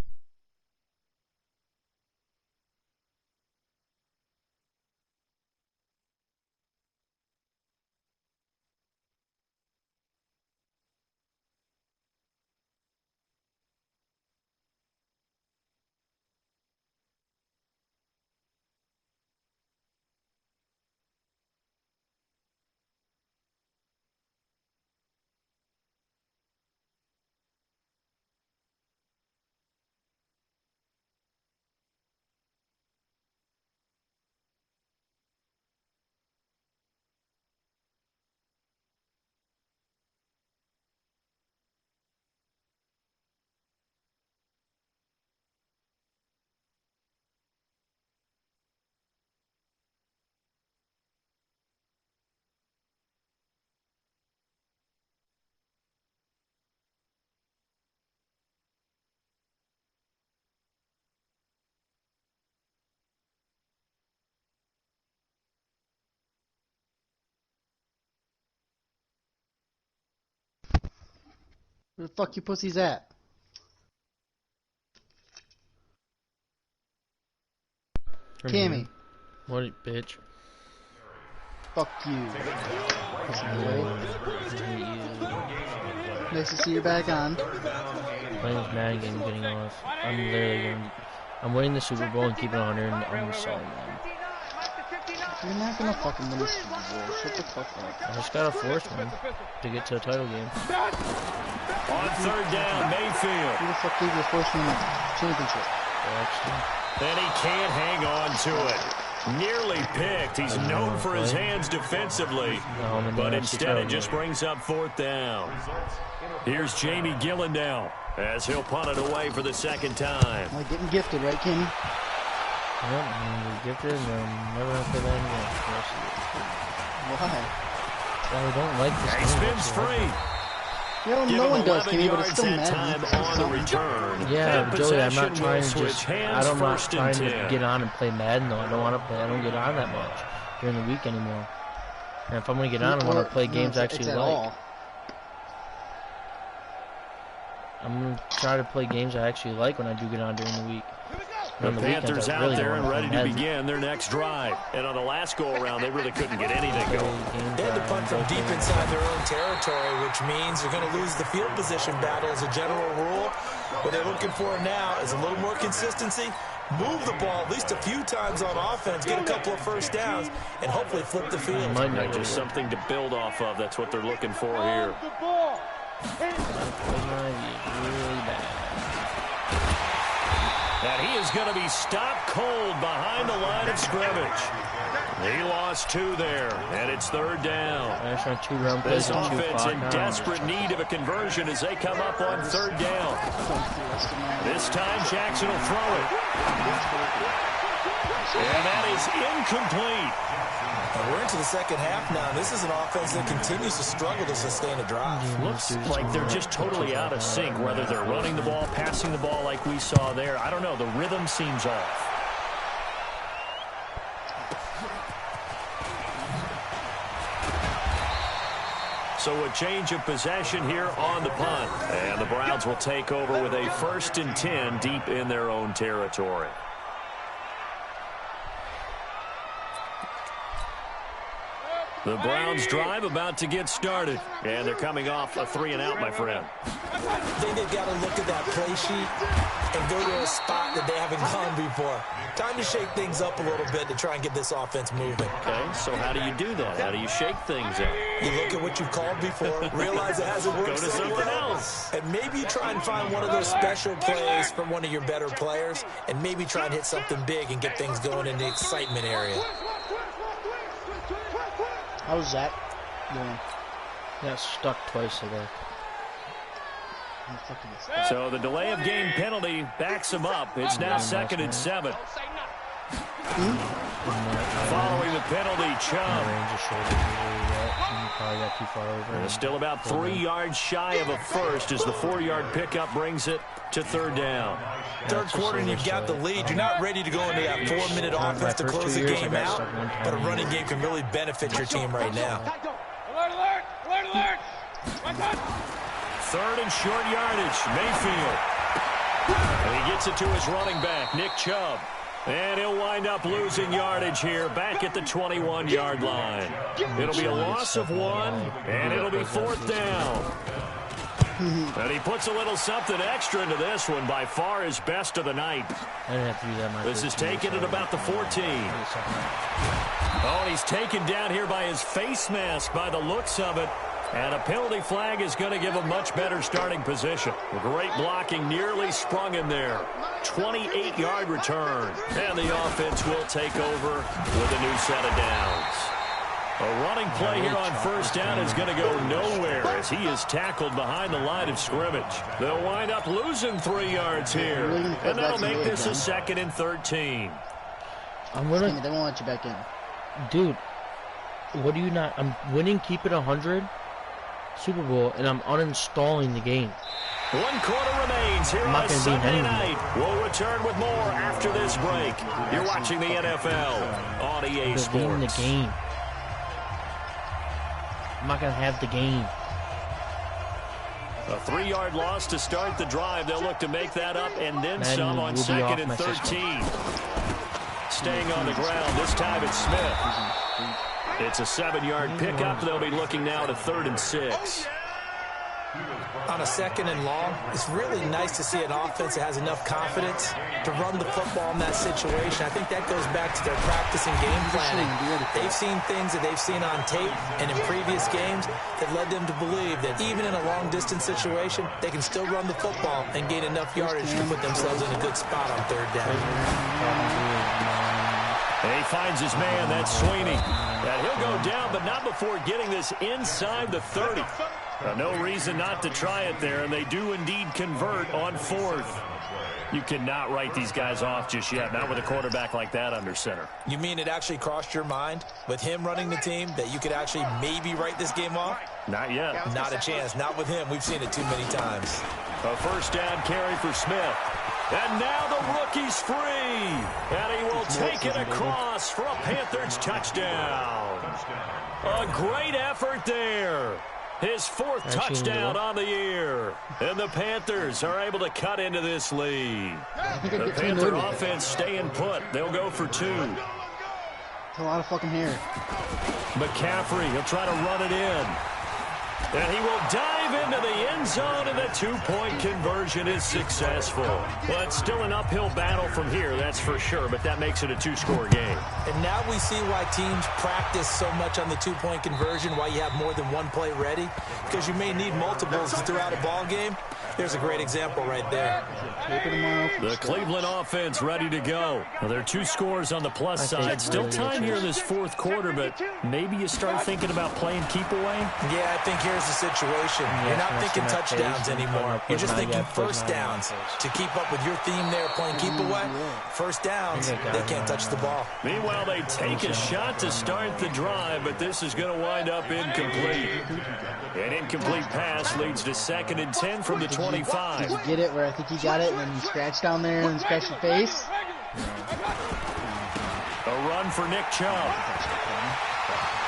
Where the fuck you pussies at? Cammy. What, bitch? Fuck you. Pussy boy. Nice to see you're back on. Playing with Madigan, getting off. I'm winning the Super Bowl and keeping it 100, and I'm sorry, man. You're not gonna fucking win the Super Bowl. Shut the fuck up. I just gotta force one to get to a title game. On third down, Mayfield. Who the fuck gave you a first win championship? And he can't hang on to it. Nearly picked. He's known for his hands defensively, but instead it just brings up fourth down. Here's Jamie Gillandale as he'll punt it away for the second time. Like getting gifted, right, Kenny? Yep, and we gifted, and I'm never gonna play that anymore. Why? I don't like this. He spins free. You know, no one does, Kenny, but it's still mad. Time on the return. Yeah, Joey, I'm not trying to just. I'm not trying to get on and play Madden though. I don't want to play. I don't get on that much during the week anymore. And if I'm gonna get on, I want to play games I actually like. I'm gonna try to play games I actually like when I do get on during the week. The Panthers out there and ready to begin their next drive. And on the last go-around, they really couldn't get anything going. They had to punt from deep inside their own territory, which means they're going to lose the field position battle as a general rule. What they're looking for now is a little more consistency, move the ball at least a few times on offense, get a couple of first downs, and hopefully flip the field. Might not just something to build off of. That's what they're looking for here. Really bad. And he is going to be stopped cold behind the line of scrimmage. He lost two there, and it's third down. This offense in desperate need of a conversion as they come up on third down. This time Jackson will throw it. And that is incomplete. We're into the second half now. This is an offense that continues to struggle to sustain a drive. Looks like they're just totally out of sync, whether they're running the ball, passing the ball like we saw there. I don't know. The rhythm seems off. So a change of possession here on the punt. And the Browns will take over with a 1st and 10 deep in their own territory. The Browns drive about to get started. And they're coming off a 3-and-out, my friend. I think they've got to look at that play sheet and go to a spot that they haven't gone before. Time to shake things up a little bit to try and get this offense moving. Okay, so how do you do that? How do you shake things up? You look at what you've called before, realize it hasn't worked. Go to something else. And maybe you try and find one of those special plays from one of your better players, and maybe try and hit something big and get things going in the excitement area. How's Zach doing? Got stuck twice today. So the delay of game penalty backs him up. It's now 2nd and 7. Following the penalty, Chubb. Still about 3 yards shy of a first as the 4-yard pickup brings it to 3rd down. Third quarter and you've got the lead. You're not ready to go into that 4-minute offense to close the game out, but a running game can really benefit your team right now. Alert, alert! Alert, alert! 3rd and short yardage, Mayfield. And he gets it to his running back, Nick Chubb. And he'll wind up losing yardage here back at the 21-yard line. It'll be a loss of 1, and it'll be 4th down. And he puts a little something extra into this one, by far his best of the night. This is taken at about the 14. Oh, and he's taken down here by his face mask by the looks of it. And a penalty flag is going to give a much better starting position. Great blocking, nearly sprung in there. 28-yard return. And the offense will take over with a new set of downs. A running play here on 1st down is going to go nowhere as he is tackled behind the line of scrimmage. They'll wind up losing 3 yards here. And that'll make this a 2nd and 13. I'm willing. They won't let you back in. Dude, what do you not? I'm winning, keep it 100. Super Bowl, and I'm uninstalling the game. 1 quarter remains here on a Sunday night. We'll return with more after this break. You're watching the NFL on EA Sports. The game. I'm not going to have the game. A 3-yard loss to start the drive. They'll look to make that up and then some on 2nd and 13. Staying on the ground. This time it's Smith. It's a 7-yard pickup. They'll be looking now to 3rd and 6. On a 2nd and long, it's really nice to see an offense that has enough confidence to run the football in that situation. I think that goes back to their practice and game planning. They've seen things that they've seen on tape and in previous games that led them to believe that even in a long-distance situation, they can still run the football and gain enough yardage to put themselves in a good spot on 3rd down. And he finds his man, that's Sweeney. And he'll go down, but not before getting this inside the 30. No reason not to try it there, and they do indeed convert on 4th. You cannot write these guys off just yet, not with a quarterback like that under center. You mean it actually crossed your mind with him running the team that you could actually maybe write this game off? Not yet. Not a chance. Not with him. We've seen it too many times. A 1st down carry for Smith. And now the rookie's free. And he will take it across for a Panthers touchdown. A great effort there. His 4th touchdown on the year. And the Panthers are able to cut into this lead. The Panther offense staying put. They'll go for 2. That's a lot of fucking hair. McCaffrey, he'll try to run it in. And he will dive into the end zone, and the 2-point conversion is successful. Well, it's still an uphill battle from here, that's for sure, but that makes it a 2-score game. And now we see why teams practice so much on the 2-point conversion, why you have more than one play ready, because you may need multiples throughout a ball game. There's a great example right there. The Cleveland offense ready to go. Well, there are 2 scores on the plus side. Still time here in this 4th quarter, but maybe you start thinking about playing keep away? Yeah, I think here's the situation. You're not thinking touchdowns anymore. You're just thinking 1st downs. To keep up with your theme there, playing keep away, 1st downs, they can't touch the ball. Meanwhile, they take a shot to start the drive, but this is going to wind up incomplete. An incomplete pass leads to 2nd and 10 from the 25. Did you get it where I think he got it and then you scratched down there and scratched your face? A run for Nick Chubb.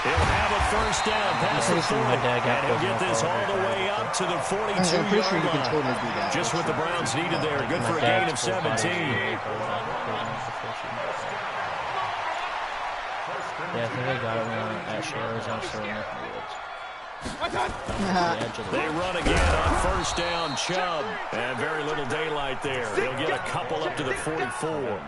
He'll have a 1st down past the 40, and he'll get this all the way up to the 42-yard line. Just what the Browns needed there. Good for a gain of 17. Yeah, I think I got it at Shaler's on Sterling. They run again on first down, Chubb. And very little daylight there. He'll get a couple up to the 44.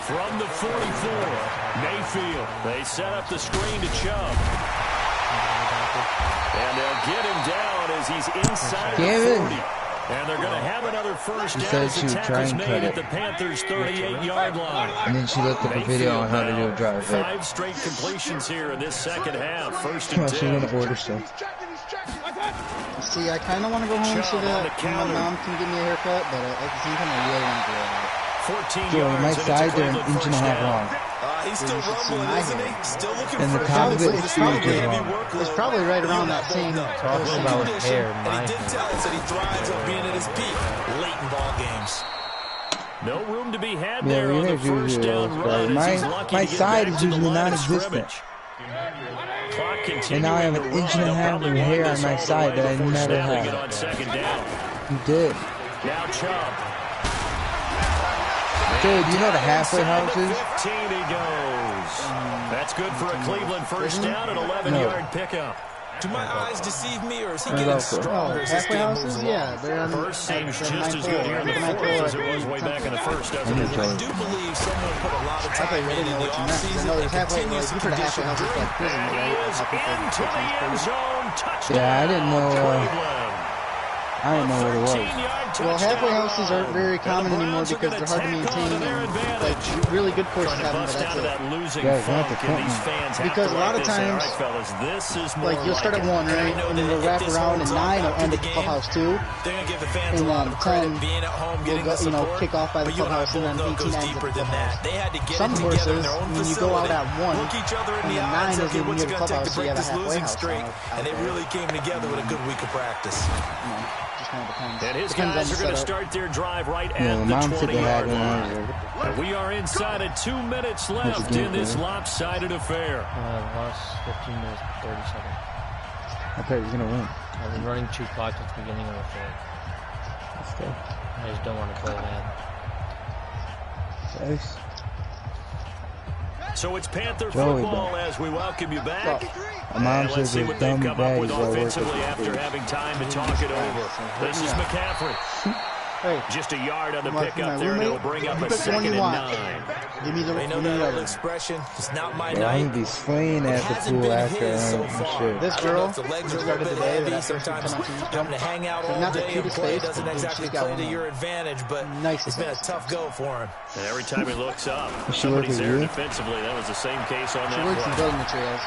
From the 44, Mayfield. They set up the screen to Chubb. And they'll get him down as he's inside the 40. And they're going to have another first down as the tackle's made at the Panthers' 38-yard line. And then she looked up a video on how to do a drive. 5 straight completions here in this second half. First and 10. She's going to order stuff. See, I kind of want to go home so that my mom can give me a haircut, but at the same time, I really want to go out. 14 Joe, yards my sides are an inch and a half long. He's still rumbling, isn't he? Still looking and for the top of it is it's probably right around that same. Talking about hair, and he did tell us that he thrives on being at his peak late in ball games. No room to be had there on the first down run. My side is usually non-existent. And now I have an inch and a half of hair on my side that I never had. You did. Now Chubb. Joey, do you know the halfway houses? 15 he goes. That's good for a Cleveland first down and 11-yard pickup. Do my eyes deceive me, or is he getting stronger? Halfway houses? Yeah, they're on first seems just as good here in the fourth as it was way back in the first, doesn't it? I do believe someone put a lot of time in the offseason and continues to condition during prison. He is into the end zone. Touchdown. Yeah, I didn't know. I didn't know what it was. Well, halfway houses aren't very common anymore because they're hard to maintain. And, like, really good courses have them, but that's it. Because a lot of times, like, you'll start at 1, right? And then you'll wrap around, and 9 will end at the clubhouse, 2. And then 10 will go, you know, kick off by the clubhouse, and then 18 ends at the clubhouse. Some courses, when you go out at 1, and then 9 is even near the clubhouse, so you have a halfway house. And they really came together with a good week of practice. And his guys are going to start their drive right at the 20-yard line. And we are inside of 2 minutes left in this lopsided affair. Last 15 minutes, 30 seconds. I thought he was going to win. I've been running 2 clocks at the beginning of the third. I just don't want to play that. Nice. So it's Panther football as we welcome you back. Mom let's see what they've come up with offensively after having time to talk it over. This is McCaffrey. Just a yard on the pickup there, and it'll bring up a 2nd and 9. Give me the little expression. It's not my night. I'm going to be slaying at the pool after sure. This girl the legs are a little bit heavy. Sometimes having to hang out all day and play doesn't exactly play to your advantage, but it's been a tough go for him. And every time he looks up, somebody's there defensively. That was the same case on that play. She works in building materials.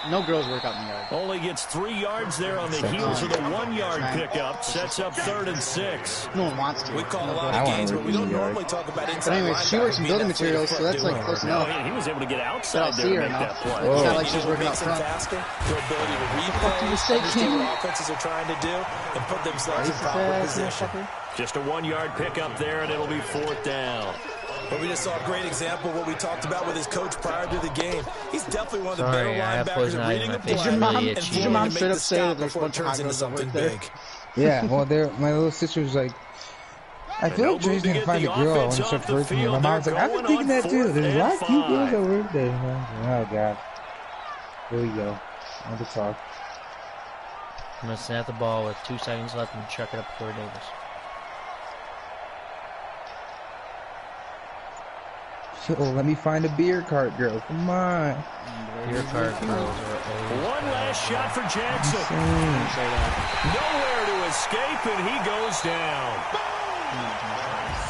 No girls work out in the yard. Only gets 3 yards there on the heels of the 1-yard pickup. Sets up 3rd and 6. No one wants to. We call a lot of games, but we don't normally talk about inside. But anyways, she works in building materials, so that's like close enough. He was able to get outside there to make that play. It's not like she's working out front. Faster, their ability to replay, understand what offenses are trying to do, and put themselves in proper position. Just a 1-yard pickup there, and it'll be 4th down. But we just saw a great example of what we talked about with his coach prior to the game. He's definitely one of the better linebackers at reading a play. Did your mom straight up say that there's one turns into something big? Yeah, well, my little sister was like, I feel like Dre's going to find a girl I want to start flirting with. My mom's like, I've been thinking that too. There's a lot of cute girls that work there. Oh, God. Here we go. On the talk. I'm going to snap the ball with 2 seconds left and chuck it up for Davis. Oh, let me find a beer cart girl. Come on. Beer cart girls are one last shot for Jackson. Nowhere to escape, and he goes down.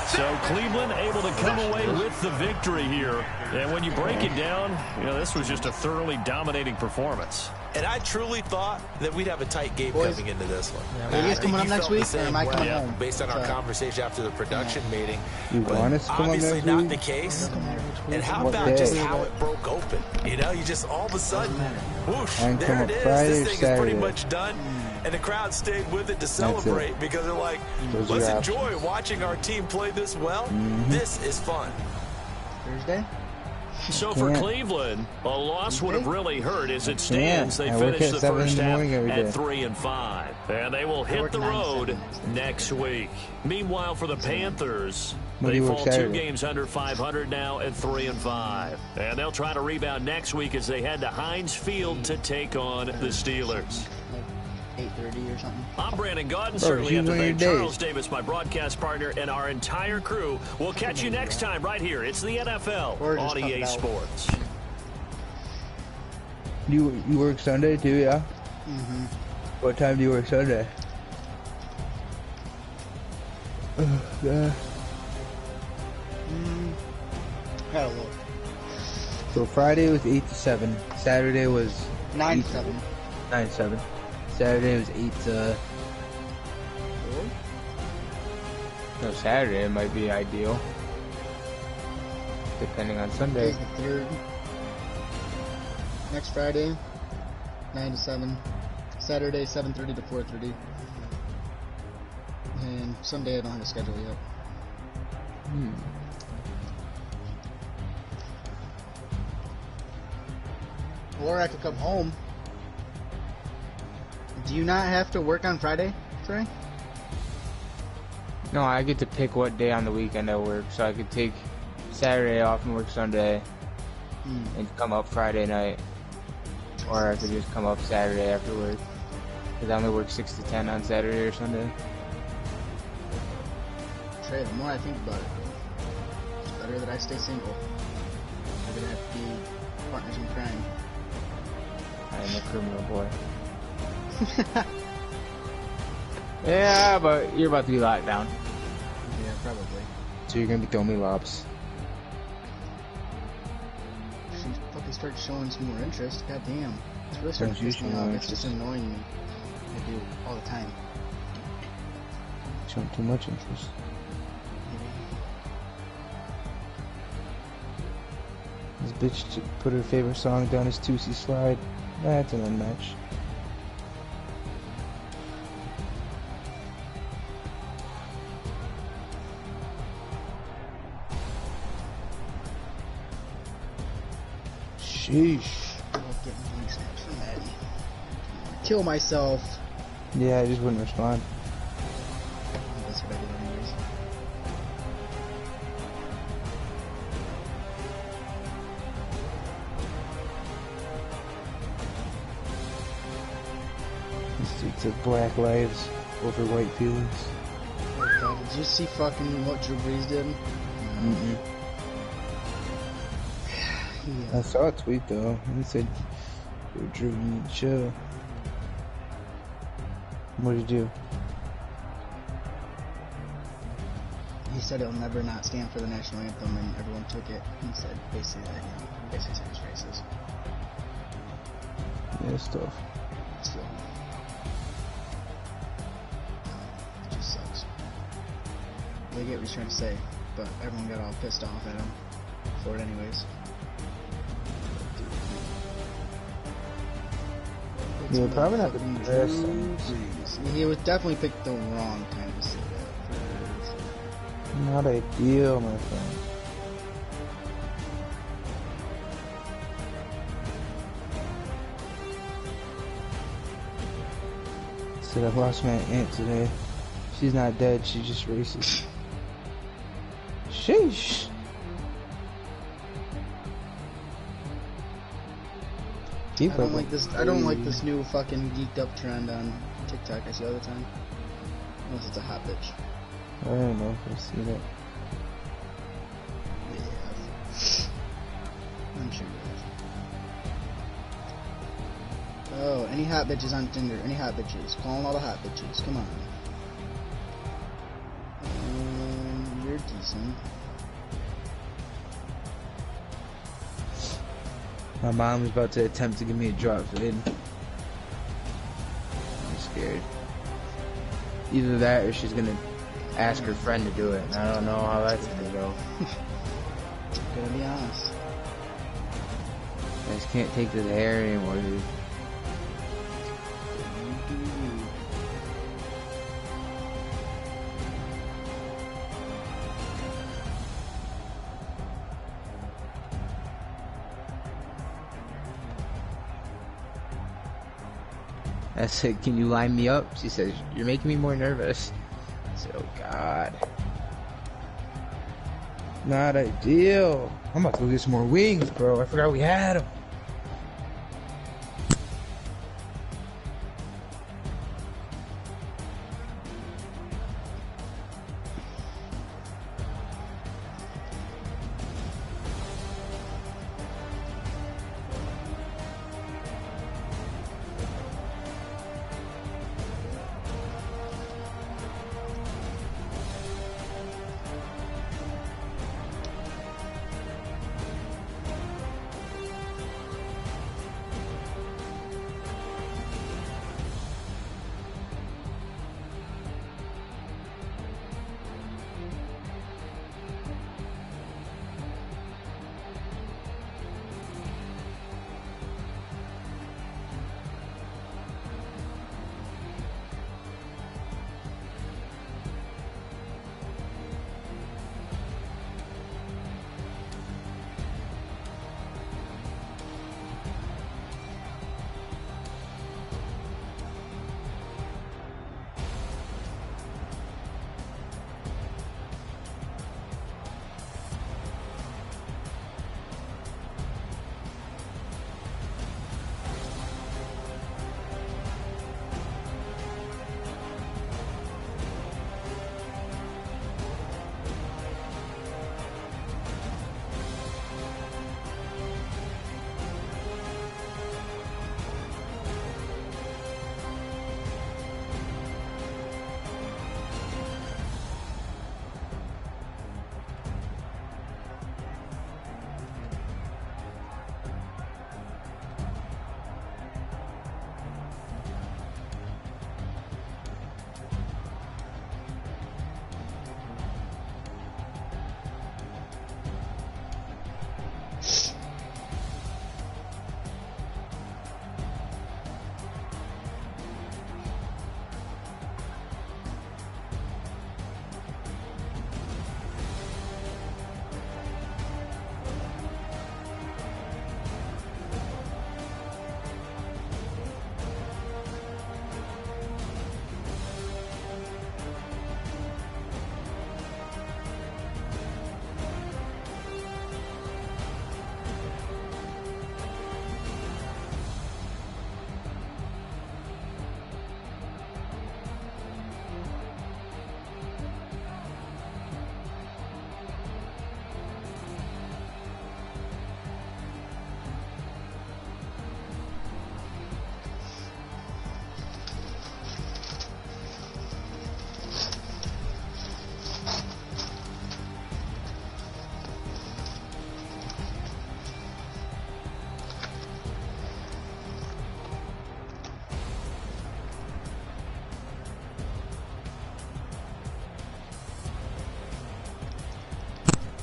So Cleveland able to come away with the victory here. And when you break it down, you know, this was just a thoroughly dominating performance. And I truly thought that we'd have a tight game coming into this one. Are you guys coming up next week, or am I coming home? Based on our conversation after the production meeting. You want us to come obviously not the case. And how about just how it broke open? You know, you just all of a sudden, whoosh, there it is. This thing is pretty much done. And the crowd stayed with it to celebrate because they're like, let's enjoy watching our team play this well. This is fun. Thursday? So for Cleveland, a loss would have really hurt. As it stands, they finished the first half at 3-5. And they will hit the road next week. Meanwhile, for the Panthers, they fall 2 games under 500 now at 3-5. And they'll try to rebound next week as they head to Heinz Field to take on the Steelers. 8:30 or something. I'm Brandon Gaudin. Certainly have to thank Charles Davis, my broadcast partner, and our entire crew. We'll catch you next time right here. It's the NFL on EA Sports. You work Sunday too, yeah? Mm-hmm. What time do you work Sunday? Gotta look. So Friday was 8 to 7. Saturday was 9 to 7. 9 to 7. Saturday was 8 to... No, Saturday might be ideal. Depending on Sunday. Today's the 3rd. Next Friday, 9 to 7. Saturday, 7:30 to 4:30. And Sunday I don't have a schedule yet. Or I could come home. Do you not have to work on Friday, Trey? No, I get to pick what day on the weekend I work, so I could take Saturday off and work Sunday and come up Friday night. Or I could just come up Saturday after work. Because I only work 6 to 10 on Saturday or Sunday. Trey, the more I think about it, it's better that I stay single. I'm gonna have to be partners in crime. I am a criminal boy. Yeah, but you're about to be locked down. Yeah, probably. So you're gonna be throwing me lobs. She fucking starts showing some more interest. God damn. It's really starting to piss me off. It's just annoying me. I do all the time. Showing too much interest. This bitch put her favorite song down his Tootsie slide. That's an unmatch. Sheesh. I love getting funny snaps from Maddie. Kill myself. Yeah, I just wouldn't respond. That's what I did anyways. This dude took black lives over white feelings. Oh god, did you see fucking what Drew Brees did? Mm-mm. Yeah. I saw a tweet though. He said, "Yo, Drew, you need to chill." What did he do? He said he'll never not stand for the national anthem, and everyone took it and said basically that, you know, basically said he's racist. Yeah, it's tough. Still, it just sucks. They get what he's trying to say, but everyone got all pissed off at him for it anyways. Yeah, probably not the best. He would definitely pick the wrong time to say that. Not ideal, my friend. Said I lost my aunt today. She's not dead, she's just racist. Sheesh. I don't like this. I don't like this new fucking geeked up trend on TikTok I see all the time. Unless it's a hot bitch. I don't know if I've seen it. Yeah. I'm sure you have. Oh, any hot bitches on Tinder? Any hot bitches? Calling all the hot bitches. Come on. You're decent. My mom is about to attempt to give me a drop vid. I'm scared. Either that or she's gonna ask her friend to do it. And I don't know how that's gonna go. Gonna be honest. I just can't take to the hair anymore, dude. I said, can you line me up? She says, you're making me more nervous. I said, oh God. Not ideal. I'm about to go get some more wings, bro. I forgot we had them.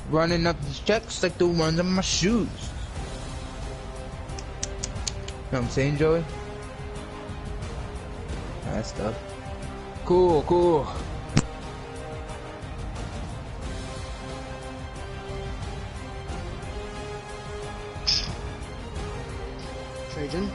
Running up these checks like the ones on my shoes. Know what I'm saying, Joey? That stuff. Cool, cool. Trajan.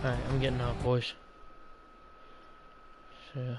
Alright, I'm getting out, boys. So, yeah.